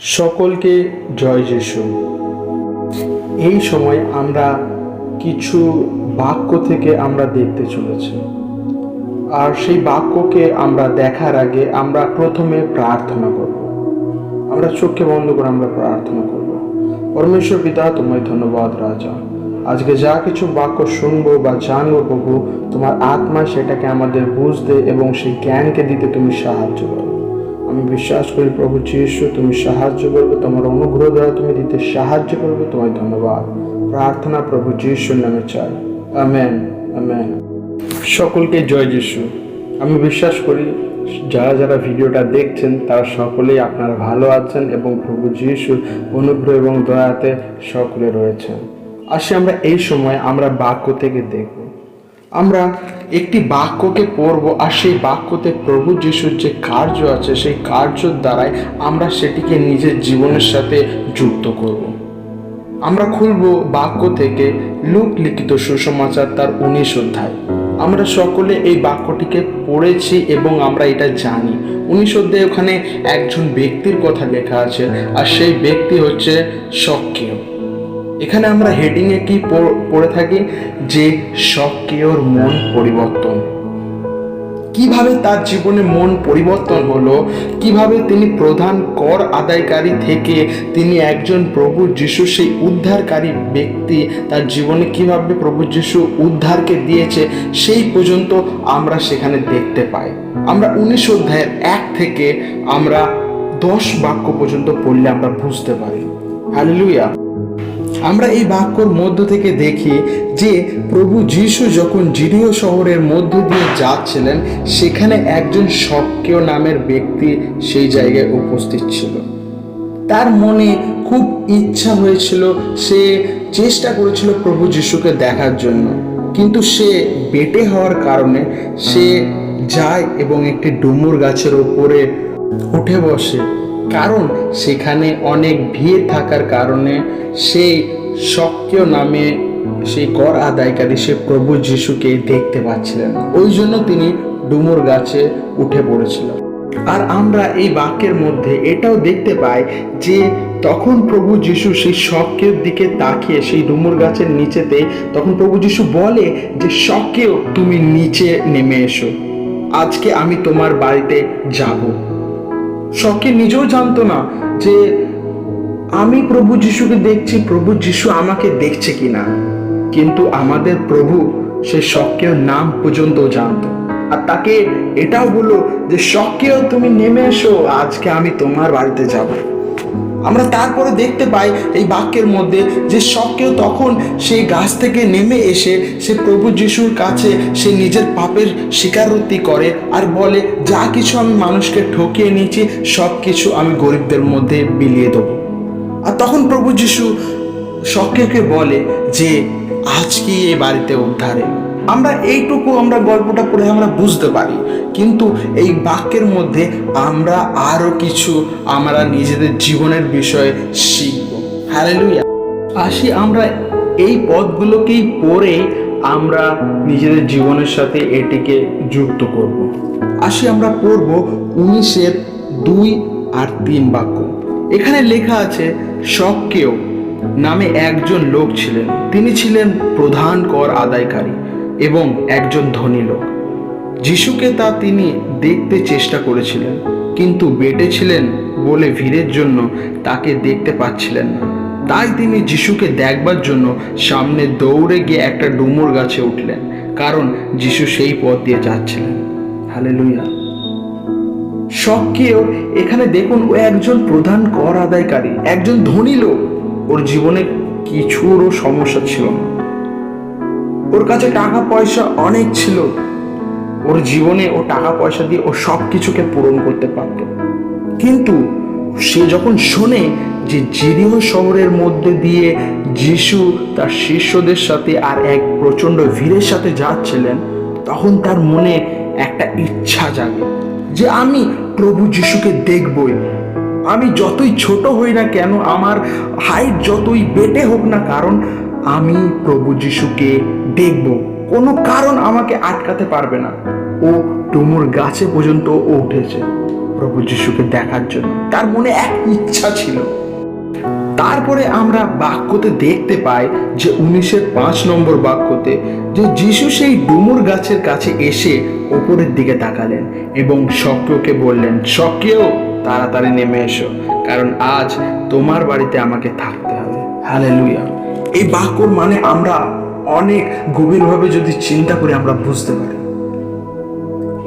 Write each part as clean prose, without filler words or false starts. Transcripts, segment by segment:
সকলকে জয় যিশু। এই সময় আমরা কিছু বাক্য থেকে আমরা দেখতে চলেছি, আর সেই বাক্যকে আমরা দেখার আগে আমরা প্রথমে প্রার্থনা করব। আমরা চোখকে বন্ধ করে আমরা প্রার্থনা করব। পরমেশ্বর পিতা, তোমায় ধন্যবাদ রাজা। আজকে যা কিছু বাক্য শুনবো বা জানবো প্রভু, তোমার আত্মা সেটাকে আমাদের বুঝতে এবং সেই জ্ঞানকে দিতে তুমি সাহায্য করো। আমি বিশ্বাস করি প্রভু যিশু, তুমি সাহায্য করবে, তোমার অনুগ্রহ দ্বারা তুমি দিতে সাহায্য করবে। তোমায় ধন্যবাদ। প্রার্থনা প্রভু যিশুর নামে চাই, আমেন আমেন। সকলকে জয় যিশু। আমি বিশ্বাস করি যারা যারা ভিডিওটা দেখছেন তারা সকলেই আপনারা ভালো আছেন এবং প্রভু যিশুর অনুগ্রহ এবং দয়াতে সকলে রয়েছেন। আসি আমরা এই সময় আমরা বাক্য থেকে দেখব। আমরা একটি বাক্যকে পড়ব, আর সেই বাক্যতে প্রভু যিশুর যে কার্য আছে সেই কার্যর দ্বারাই আমরা সেটিকে নিজের জীবনের সাথে যুক্ত করব। আমরা খুলব বাক্য থেকে লূক লিখিত সুসমাচার তার 19 অধ্যায়। আমরা সকলে এই বাক্যটিকে পড়েছি এবং আমরা এটা জানি। 19 অধ্যায়ে ওখানে একজন ব্যক্তির কথা লেখা আছে, আর সেই ব্যক্তি হচ্ছে শক্কেয়। এখানে আমরা হেডিংয়ে কি পড়ে থাকি যে শক্কেয়র মন পরিবর্তন। কিভাবে তার জীবনে মন পরিবর্তন হলো, কিভাবে তিনি প্রধান কর আদায়কারী থেকে তিনি একজন প্রভু যিশু সেই উদ্ধারকারী ব্যক্তি, তার জীবনে কিভাবে প্রভু যিশু উদ্ধারকে দিয়েছে সেই পর্যন্ত আমরা সেখানে দেখতে পাই। আমরা 19 অধ্যায়ের 1 থেকে আমরা 10 বাক্য পর্যন্ত পড়লে আমরা বুঝতে পারি। হালেলুয়া। আমরা এই বাক্যর মধ্য থেকে দেখি যে প্রভু যিশু যখন জিরিও শহরের মধ্য দিয়ে যাচ্ছিলেন, সেখানে একজন শক্কেয় নামের ব্যক্তি সেই জায়গায় উপস্থিত ছিল। তার মনে খুব ইচ্ছা হয়েছিল, সে চেষ্টা করেছিল প্রভু যিশুকে দেখার জন্য, কিন্তু সে বেটে হওয়ার কারণে সে যায় এবং একটি ডুমুর গাছের উপরে উঠে বসে। কারণ সেখানে অনেক ভিড় থাকার কারণে সেই শক্কেয় নামে সেই কর আদায়কারী সে প্রভু যিশুকে দেখতে পাচ্ছিলেন না। ওই জন্য তিনি ডুমুর গাছে উঠে পড়েছিল। আর আমরা এই বাক্যের মধ্যে এটাও দেখতে পাই যে তখন প্রভু যিশু সেই শক্কের দিকে তাকিয়ে সেই ডুমুর গাছের নিচেতে তখন প্রভু যিশু বলে যে শক্কেয়, তুমি নিচে নেমে এসো, আজকে আমি তোমার বাড়িতে যাব। শক্কেয় নিজেও জানতো না যে আমি প্রভু যিশুকে দেখছি, প্রভু যিশু আমাকে দেখছে কিনা, কিন্তু আমাদের প্রভু সে শক্কের নাম পর্যন্ত জানতো, আর তাকে এটাও বললো যে শক্কেয়, তুমি নেমে এসো, আজকে আমি তোমার বাড়িতে যাব। আমরা তারপরে দেখতে পাই এই বাক্যের মধ্যে যে শক্কেয় তখন সেই গাছ থেকে নেমে এসে সে প্রভু যিশুর কাছে সে নিজের পাপের স্বীকারোক্তি করে আর বলে, যা কিছু আমি মানুষকে ঠকিয়ে নিয়েছি সব কিছু আমি গরিবদের মধ্যে বিলিয়ে দেবো। আর তখন প্রভু যিশু শক্কেয়কে বলে যে আজকে এই বাড়িতে উদ্ধারে। আমরা এইটুকু আমরা গল্পটা পড়ে আমরা বুঝতে পারি, কিন্তু এই বাক্যের মধ্যে আমরা আরো কিছু আমরা নিজেদের জীবনের বিষয়ে শিখব। হালেলুয়া। আসি আমরা এই পদগুলোকেই পড়ে আমরা নিজেদের জীবনের সাথে এটিকে যুক্ত করব। আসি আমরা পড়ব 19-এর 2 আর 3 বাক্য। এখানে লেখা আছে, শক্কেয় নামে একজন লোক ছিলেন, তিনি ছিলেন প্রধান কর আদায়কারী এবং একজন ধনী লোক। যিশুকে তা তিনি দেখতে চেষ্টা করেছিলেন, কিন্তু বেটে ছিলেন বলে ভিড়ের জন্য তাকে দেখতে পাচ্ছিলেন না। তাই তিনি যিশুকে দেখবার জন্য সামনে দৌড়ে গিয়ে একটা ডুমুর গাছে উঠলেন, কারণ যিশু সেই পথ দিয়ে যাচ্ছিলেন। হালেলুয়া। শক্কেয় এখানে দেখুন, ও একজন প্রধান কর আদায়কারী, একজন ধনী লোক। ওর জীবনে কিছুরও সমস্যা ছিল না, ওর কাছে টাকা পয়সা অনেক ছিল, ওর জীবনে ও টাকা পয়সা দিয়ে ও সব কিছুকে পূরণ করতে পারত। কিন্তু সে যখন শোনে যে জিরিও শহরের মধ্যে দিয়ে যিশু তার শিষ্যদের সাথে আর এক প্রচন্ড ভিড়ের সাথে যাচ্ছিলেন, তখন তার মনে একটা ইচ্ছা জাগে যে আমি প্রভু যিশুকে দেখবই। আমি যতই ছোট হই না কেন, আমার হাইট যতই বেটে হোক না, কারণ আমি প্রভু যিশুকে দেখব, কোনো কারণ আমাকে আটকাতে পারবে না। ও ডুমুর গাছে পর্যন্ত ও উঠেছে। প্রভু যিশুকে দেখার জন্য। তার মনে এক ইচ্ছা ছিল। তারপরে আমরা বাক্যতে দেখতে পাই যে 19:5 বাক্যতে যে যিশু সেই ডুমুর গাছের কাছে এসে উপরের দিকে তাকালেন এবং শক্যকে বললেন, শক্যও তাড়াতাড়ি নেমে এসো, কারণ আজ তোমার বাড়িতে আমাকে থাকতে হবে। হালেলুয়া। এই বাক্যর মানে আমরা অনেক গভীরভাবে যদি চিন্তা করে আমরা বুঝতে পারি।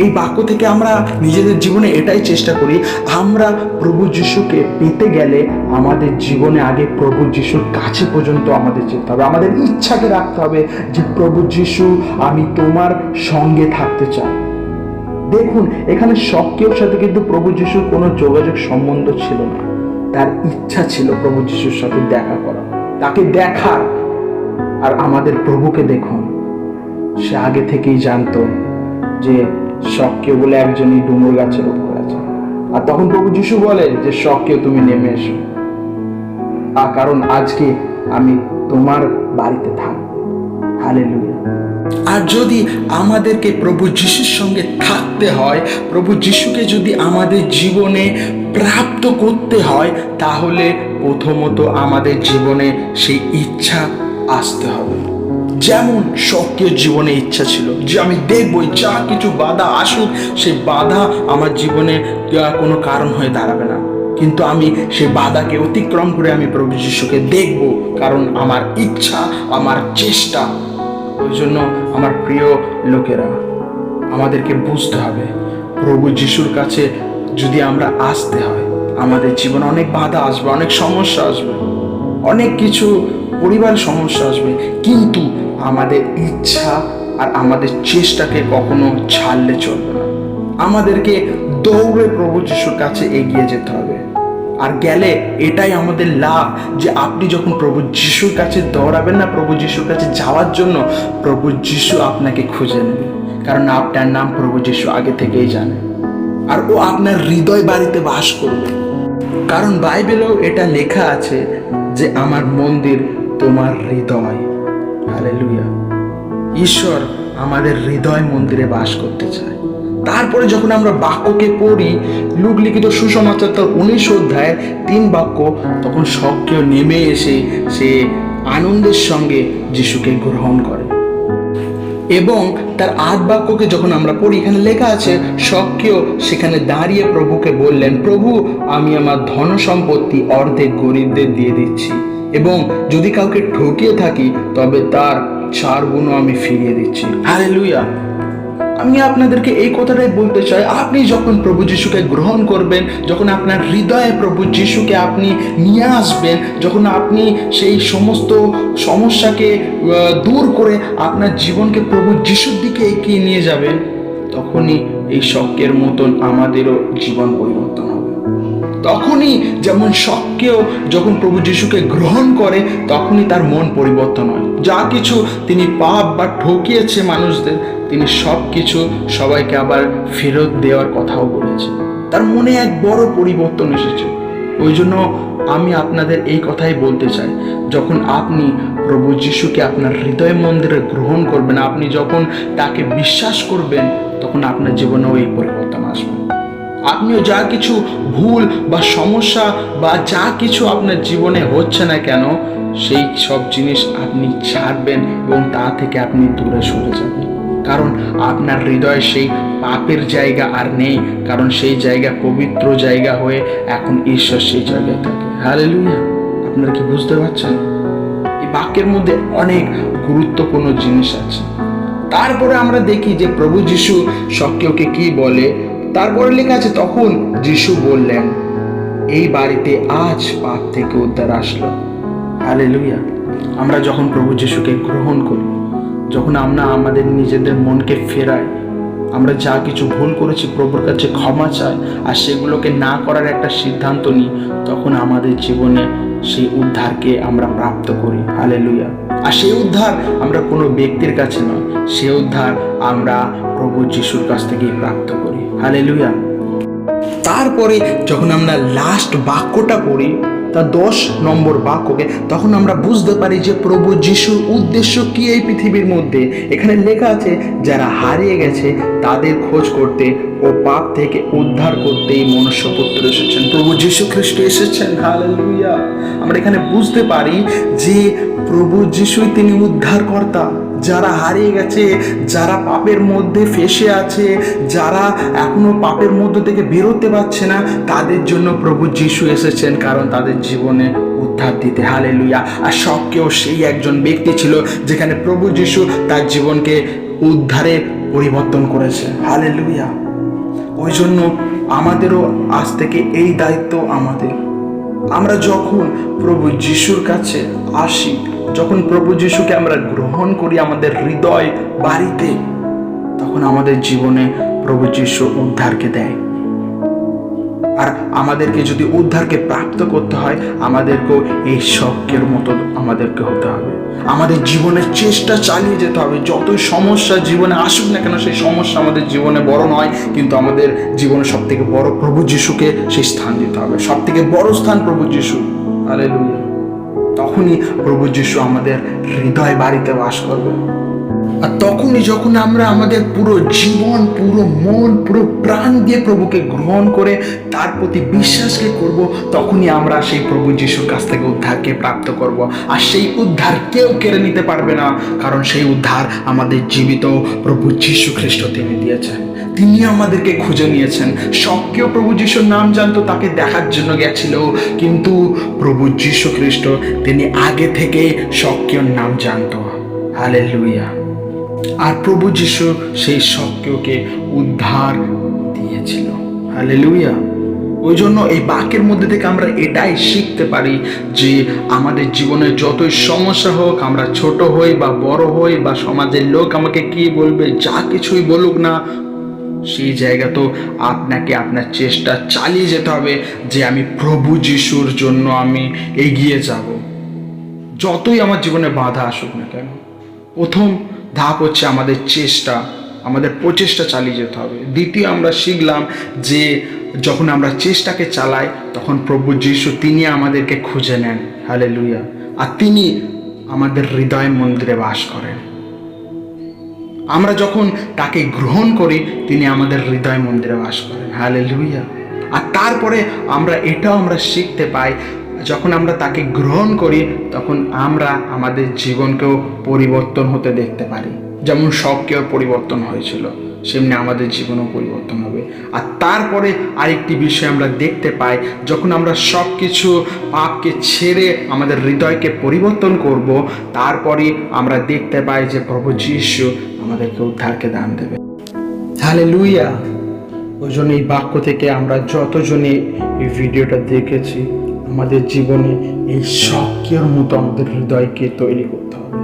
এই বাক্য থেকে আমরা নিজেদের জীবনে এটাই চেষ্টা করি, আমরা প্রভু যিশুকে পেতে গেলে আমাদের জীবনে আগে প্রভু যিশুর কাছে পর্যন্ত আমাদের যেতে হবে। আমাদের ইচ্ছাকে রাখতে হবে যে প্রভু যিশু, আমি তোমার সঙ্গে থাকতে চাই। দেখুন, এখানে শক্যের সাথে কিন্তু প্রভু যিশুর কোনো যোগাযোগ সম্বন্ধ ছিল না। তার ইচ্ছা ছিল প্রভু যিশুর সাথে দেখা করা, তাকে দেখার। আর আমাদের প্রভুকে দেখুন, সে আগে থেকেই জানতো যে শক্য বলে একজনই ডুমুর গাছের উপর আছে। আর তখন প্রভু যিশু বলে যে শক্য, তুমি নেমে এসো, কারণ আজকে আমি তোমার বাড়িতে থাকবো। হালেলুয়া। আর যদি আমাদেরকে প্রভু যিশুর সঙ্গে থাকতে হয়, প্রভু যিশুকে যদি আমাদের জীবনে প্রাপ্ত করতে হয়, তাহলে প্রথমত আমাদের জীবনে সেই ইচ্ছা আসতে হবে। যেমন শক্যের জীবনে ইচ্ছা ছিল যে আমি দেখবই, যা কিছু বাধা আসুক, সেই বাধা আমার জীবনে কোনো কারণ হয়ে দাঁড়াবে না, কিন্তু আমি সেই বাধাকে অতিক্রম করে আমি প্রভু যিশুকে দেখব, কারণ আমার ইচ্ছা, আমার চেষ্টা। ওই জন্য আমার প্রিয় লোকেরা, আমাদেরকে বুঝতে হবে প্রভু যিশুর কাছে যদি আমরা আসতে হয়, আমাদের জীবনে অনেক বাধা আসবে, অনেক সমস্যা আসবে, অনেক কিছু পরিবার সমস্যা আসবে, কিন্তু আমাদের ইচ্ছা আর আমাদের চেষ্টাকে কখনো ছাড়লে চলবে না। আমাদেরকে দৌড়ে প্রভু যিশুর কাছে এগিয়ে যেতে হবে। আর গেলে এটাই আমাদের লাভ, যে আপনি যখন প্রভু যিশুর কাছে দৌড়াবেন না, প্রভু যিশুর কাছে যাওয়ার জন্য, প্রভু যিশু আপনাকে খুঁজে নেবে, কারণ আপনার নাম প্রভু যিশু আগে থেকেই জানে। আর ও আপনার হৃদয় বাড়িতে বাস করবে, কারণ বাইবেলেও এটা লেখা আছে যে আমার মন্দির তোমার হৃদয়। হালেলুয়া। ঈশ্বর আমাদের হৃদয় মন্দিরে বাস করতে চায়। তারপরে যখন আমরা বাক্যকে পড়ি, লূক লিখিত সুসমাচার তার 19 বাক্য, তখন শক্য নেমে এসে সে আনন্দের সঙ্গে যিশুকে গ্রহণ করে। এবং তার 8 বাক্যকে যখন আমরা পড়ি, এখানে লেখা আছে শক্য সেখানে দাঁড়িয়ে প্রভুকে বললেন, প্রভু, আমি আমার ধন সম্পত্তি অর্ধেক গরিবদের দিয়ে দিচ্ছি, এবং যদি কাউকে ঠকিয়ে থাকি তবে তার 4 গুণ আমি ফিরিয়ে দিচ্ছি। হালেলুয়া। আমি আপনাদেরকে এই কথাটাই বলতে চাই, আপনি যখন প্রভু যিশুকে গ্রহণ করবেন, যখন আপনার হৃদয়ে প্রভু যিশুকে আপনি নিয়ে আসবেন, যখন আপনি সেই সমস্ত সমস্যাকে দূর করে আপনার জীবনকে প্রভু যিশুর দিকে এগিয়ে নিয়ে যাবেন, তখনই এই শক্যের মতন আমাদেরও জীবন পরিবর্তন হবে। তখনই যেমন শক্য যখন প্রভু যিশুকে গ্রহণ করে, তখনই তার মন পরিবর্তন হয়। যা কিছু তিনি পাপ বা ঠকিয়েছে মানুষদের, তিনি সব কিছু সবাইকে আবার ফেরত দেওয়ার কথাও বলেছে। তার মনে এক বড় পরিবর্তন এসেছে। ওই জন্য আমি আপনাদের এই কথাই বলতে চাই, যখন আপনি প্রভু যিশুকে আপনার হৃদয় মন্দিরে গ্রহণ করবেন, আপনি যখন তাকে বিশ্বাস করবেন, তখন আপনার জীবনেও এই পরিবর্তন আসবে। আপনিও যা কিছু ভুল বা সমস্যা বা যা কিছু আপনার জীবনে হচ্ছে না কেন, সেই সব জিনিস আপনি ছাড়বেন এবং তা থেকে আপনি দূরে সরে যাবেন, কারণ আপনার হৃদয়ে সেই পাপের জায়গা আর নেই, কারণ সেই জায়গা পবিত্র জায়গা হয়ে এখন ঈশ্বর সেই জায়গায় থাকে। হালেলুয়া। আপনারা কি বুঝতে পারছেন? এই বাক্যের মধ্যে অনেক গুরুত্বপূর্ণ জিনিস আছে। তারপরে আমরা দেখি যে প্রভু যিশু শক্যকে কি বলে। তারপরে লেখা আছে, তখন যিশু বললেন, এই বাড়িতে আজ পাপ থেকে উদ্ধার আসলো। হালেলুয়া। আমরা যখন প্রভু যিশুকে গ্রহণ করি, যখন আমরা আমাদের নিজেদের মনকে ফেরাই, আমরা যা কিছু ভুল করেছি প্রভুর কাছে ক্ষমা চাই, আর সেগুলোকে না করার একটা সিদ্ধান্ত নিই, তখন আমাদের জীবনে সেই উদ্ধারকে আমরা প্রাপ্ত করি। হালেলুয়া। আর সেই উদ্ধার আমরা কোনো ব্যক্তির কাছে নয়, সেই উদ্ধার আমরা প্রভু যিশুর কাছ থেকেই প্রাপ্ত করি। হালেলুয়া। তারপরে যখন আমরা লাস্ট বাক্যটা পড়ি, তার 10 নম্বর বাক্যকে, তখন আমরা বুঝতে পারি যে প্রভু যিশুর উদ্দেশ্য কি এই পৃথিবীর মধ্যে। এখানে লেখা আছে, যারা হারিয়ে গেছে তাদের খোঁজ করতে ও পাপ থেকে উদ্ধার করতেই মনুষ্যপুত্র এসেছেন। প্রভু যীশু খ্রিস্ট এসেছেন। হালেলুয়া। আমরা এখানে বুঝতে পারি যে প্রভু যিশুই তিনি উদ্ধারকর্তা। যারা হারিয়ে গেছে, যারা পাপের মধ্যে ফেঁসে আছে, যারা এখনো পাপের মধ্যে থেকে বেরোতে পারছে না, তাদের জন্য প্রভু যিশু এসেছেন, কারণ তাদের জীবনে উদ্ধার দিতে। হালেলুয়া। আর সবকেও সেই একজন ব্যক্তি ছিল যেখানে প্রভু যিশু তার জীবনকে উদ্ধারে পরিবর্তন করেছে। হালেলুয়া। ওই জন্য আমাদেরও আজ থেকে এই দায়িত্ব আমাদের। আমরা যখন প্রভু যিশুর কাছে আসি, যখন প্রভু যিশুকে আমরা গ্রহণ করি আমাদের হৃদয় বাড়িতে, তখন আমাদের জীবনে প্রভু যিশু উদ্ধারকে দেয়। আর আমাদেরকে যদি উদ্ধারকে প্রাপ্ত করতে হয়, আমাদেরকেও এই শখের মতো আমাদেরকে হতে হবে। আমাদের জীবনের চেষ্টা চালিয়ে যেতে হবে। যতই সমস্যা জীবনে আসুক না কেন, সেই সমস্যা আমাদের জীবনে বড় নয়, কিন্তু আমাদের জীবনে সব থেকে বড় প্রভু যিশুকে সেই স্থান দিতে হবে। সব থেকে বড় স্থান প্রভু যিশু। হালেলুয়া। তখনই প্রভু যিশু আমাদের হৃদয় বাড়িতে বাস করবে। আর তখনই যখন আমরা আমাদের পুরো জীবন, পুরো মন, পুরো প্রাণ দিয়ে প্রভুকে গ্রহণ করে তার প্রতি বিশ্বাসকে করব, তখনই আমরা সেই প্রভু যিশুর কাছ থেকে উদ্ধারকে প্রাপ্ত করব। আর সেই উদ্ধার কেউ কেড়ে নিতে পারবে না, কারণ সেই উদ্ধার আমাদের জীবিত প্রভু যীশু খ্রিস্ট তিনি দিয়েছেন। তিনি আমাদেরকে খুঁজে নিয়েছেন। সবকেও প্রভু যিশুর নাম জানতো, তাকে দেখার জন্য গেছিল, কিন্তু প্রভু যীশু খ্রিস্ট তিনি আগে থেকেই সবকেও নাম জানতো। হালেলুয়া। আর প্রভু যিশু সেই সবকেওকে উদ্ধার দিয়েছিল। হালেলুয়া। ওই জন্য এই বাক্যের মধ্যে থেকে আমরা এটাই শিখতে পারি যে আমাদের জীবনে যতই সমস্যা হোক, আমরা ছোট হই বা বড় হই, বা সমাজের লোক আমাকে কি বলবে, যা কিছুই বলুক না, সেই জায়গা তো আপনাকে আপনার চেষ্টা চালিয়ে যেতে হবে যে আমি প্রভু যিশুর জন্য আমি এগিয়ে যাব। যতই আমার জীবনে বাধা আসুক না কেন, প্রথম ধাপ হচ্ছে আমাদের চেষ্টা, আমাদের প্রচেষ্টা চালিয়ে যেতে হবে। দ্বিতীয় আমরা শিখলাম যে যখন আমরা চেষ্টাকে চালাই, তখন প্রভু যিশু তিনি আমাদেরকে খুঁজে নেন। হালেলুয়া। আর তিনি আমাদের হৃদয় মন্দিরে বাস করেন। আমরা যখন তাকে গ্রহণ করি, তিনি আমাদের হৃদয় মন্দিরে বাস করেন। হালেলুয়া। আর তারপরে আমরা শিখতে পাই, যখন আমরা তাকে গ্রহণ করি, তখন আমরা আমাদের জীবনকেও পরিবর্তন হতে দেখতে পারি। যেমন সবকেও পরিবর্তন হয়েছিল, সেমনি আমাদের জীবনও পরিবর্তন হবে। আর তারপরে আরেকটি বিষয় আমরা দেখতে পাই, যখন আমরা সব কিছু পাপকে ছেড়ে আমাদের হৃদয়কে পরিবর্তন করব, তারপরে আমরা দেখতে পাই যে প্রভু যীশু আমাদেরকে উদ্ধারকে দান দেবে। হালেলুয়া। ওই জন্য এই বাক্য থেকে আমরা যতজনে এই ভিডিওটা দেখেছি, আমাদের জীবনে এই শখের মতো আমাদের হৃদয়কে তৈরি করতে হবে।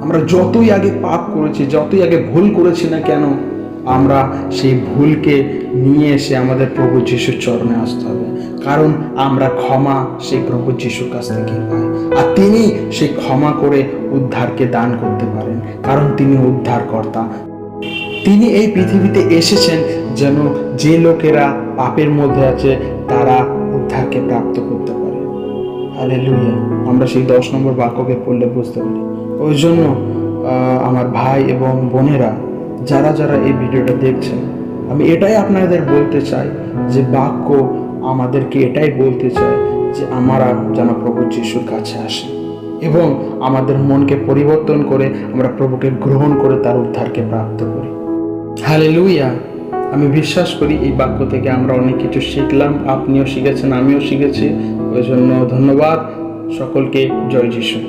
আমরা যতই আগে পাপ করেছি, যতই আগে ভুল করেছি না কেন, আমরা সেই ভুলকে নিয়ে এসে আমাদের প্রভু যিশুর চরণে আসতে হবে, কারণ আমরা ক্ষমা সেই প্রভু যিশুর কাছ থেকে পাই। আর তিনি সেই ক্ষমা করে উদ্ধারকে দান করতে পারেন, কারণ তিনি উদ্ধারকর্তা। তিনি এই পৃথিবীতে এসেছেন যেন যে লোকেরা পাপের মধ্যে আছে তারা উদ্ধারকে প্রাপ্ত করতে পারে। হালেলুয়া। আমরা সেই 10 নম্বর বাক্যকে পড়লে বুঝতে পারি। ওই জন্য আমার ভাই এবং বোনেরা, যারা যারা এই ভিডিওটা দেখছেন, আমি এটাই আপনাদের বলতে চাই যে বাক্য আমাদেরকে এটাই বলতে চাই যে আমরা যেন প্রভু যিশুর কাছে আসি এবং আমাদের মনকে পরিবর্তন করে আমরা প্রভুকে গ্রহণ করে তার উদ্ধারকে প্রাপ্ত করি। হালেলুয়া। আমি বিশ্বাস করি এই বাক্য থেকে আমরা অনেক কিছু শিখলাম। আপনিও শিখেছেন, আমিও শিখেছি। ওই জন্য ধন্যবাদ সকলকে। জয় যিশু।